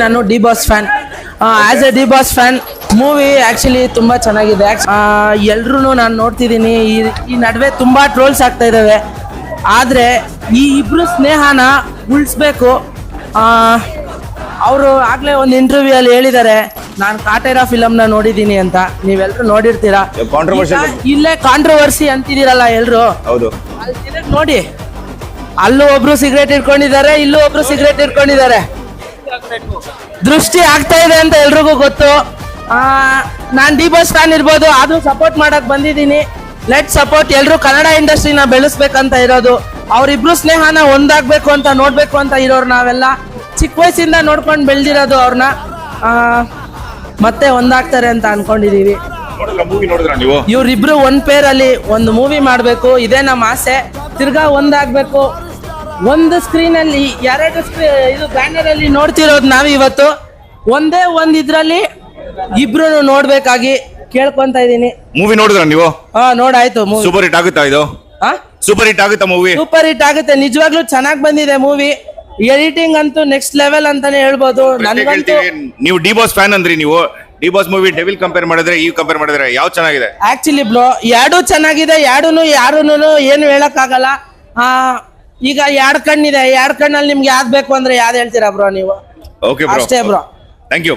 ನಾನು D boss fan. As A D boss fan movie actually ತುಂಬಾ ಚೆನ್ನಾಗಿದೆ. ಎಲ್ರು ನಾನು ನೋಡ್ತಿದ್ದೀನಿ. ಈ ನಡುವೆ ತುಂಬಾ ಟ್ರೋಲ್ಸ್ ಆಗ್ತಾ ಇದಾವೆ. ಆದ್ರೆ ಈ ಇಬ್ರು ಸ್ನೇಹನ ಉಳಿಸ್ಬೇಕು. ಅವರು ಆಗ್ಲೇ ಒಂದು ಇಂಟರ್ವ್ಯೂ ಅಲ್ಲಿ ಹೇಳಿದ್ದಾರೆ, ನಾನು ಕಾಟೇರ ಫಿಲಮ್ ನ ನೋಡಿದೀನಿ ಅಂತ. ನೀವೆಲ್ಲರೂ ನೋಡಿರ್ತೀರಾ. ಇಲ್ಲೇ ಕಾಂಟ್ರವರ್ಸಿ ಅಂತಿದ್ದೀರಲ್ಲ ಎಲ್ರು. ಹೌದು, ನೋಡಿ, ಅಲ್ಲೂ ಒಬ್ರು ಸಿಗರೇಟ್ ಇಟ್ಕೊಂಡಿದ್ದಾರೆ, ಇಲ್ಲೂ ಒಬ್ರು ಸಿಗರೇಟ್ ಇಟ್ಕೊಂಡಿದ್ದಾರೆ. ದೃಷ್ಟಿ ಆಗ್ತಾ ಇದೆ ಅಂತ ಎಲ್ರಿಗೂ ಗೊತ್ತು. ನಾನ್ ಡಿ ಬಾಸ್ ಫ್ಯಾನ್ ಇರ್ಬೋದು, ಆದ್ರೂ ಸಪೋರ್ಟ್ ಮಾಡಕ್ ಬಂದಿದ್ದೀನಿ. Let support. ಎಲ್ರು ಕನ್ನಡ ಇಂಡಸ್ಟ್ರಿನ ಬೆಳೆಸ್ಬೇಕಂತ ಇರೋದು. ಅವ್ರಿಬ್ರು ಸ್ನೇಹನ ಒಂದಾಗ್ಬೇಕು ಅಂತ ನೋಡ್ಬೇಕು ಅಂತ ಇರೋರು ನಾವೆಲ್ಲ. ಚಿಕ್ಕ ವಯಸ್ಸಿಂದ ನೋಡ್ಕೊಂಡು ಬೆಳ್ದಿರೋದು ಅವ್ರನ್ನ. ಮತ್ತೆ ಒಂದಾಗ್ತಾರೆ ಅಂತ ಅನ್ಕೊಂಡಿದೀವಿ. ಇವ್ರಿಬ್ರು ಒಂದ್ ಪೇರ್ ಅಲ್ಲಿ ಒಂದು ಮೂವಿ ಮಾಡ್ಬೇಕು, ಇದೇ ನಮ್ಮ ಆಸೆ. ತಿರ್ಗಾ ಒಂದಾಗ್ಬೇಕು. ಒಂದು ಸ್ಕ್ರೀನ್ ಅಲ್ಲಿ ಎರಡು ಇದು ಬ್ಯಾನರ್ ಅಲ್ಲಿ ನೋಡ್ತಿರೋದು ನಾವ್ ಇವತ್ತು. ಒಂದೇ ಒಂದ್ ಇದ್ರಲ್ಲಿ ಇಬ್ರು ನೋಡ್ಬೇಕಾಗಿ ಕೇಳ್ಕೊಂತ ಇದೀನಿ. ಮೂವಿ ನೋಡಿದ್ರ ನೀವು? ನೋಡಾಯ್ತು. ಸೂಪರ್ ಹಿಟ್ ಆಗುತ್ತಾ ಇದು? ಸೂಪರ್ ಹಿಟ್ ಆಗುತ್ತಾ ಮೂವಿ? ಸೂಪರ್ ಹಿಟ್ ಆಗುತ್ತೆ. ನಿಜವಾಗ್ಲೂ ಚೆನ್ನಾಗ್ ಬಂದಿದೆ ಮೂವಿ. ಎಡಿಟಿಂಗ್ ಅಂತೂ ನೆಕ್ಸ್ಟ್ ಲೆವೆಲ್ ಅಂತಾನೆ ಹೇಳ್ಬೋದು. ನೀವು ಡಿ ಬಾಸ್ ಫ್ಯಾನ್ ಅಂದ್ರಿ. ನೀವು D boss movie devil compare ಮಾಡಿದ್ರೆ ಈ ಕಂಪೇರ್ ಮಾಡಿದ್ರೆ ಯಾವ ಚೆನ್ನಾಗಿದೆ? ಆಕ್ಚುಲಿ ಬ್ರೋ, ಎರಡೂ ಚೆನ್ನಾಗಿದೆ. ಯಾರೂನು ಏನು ಹೇಳಕ್ ಆಗಲ್ಲ. ಈಗ ಎರಡ್ ಕಣ್ಣಿದೆ. ಎರಡ್ ಕಣ್ಣಲ್ಲಿ ನಿಮ್ಗೆ ಯಾವ್ದು ಬೇಕು ಅಂದ್ರೆ ಯಾವ್ದು ಹೇಳ್ತೀರಾ ಬ್ರೋ ನೀವು? ಓಕೆ ಬ್ರೋ, ಅಷ್ಟೇ ಬ್ರೋ. Thank you.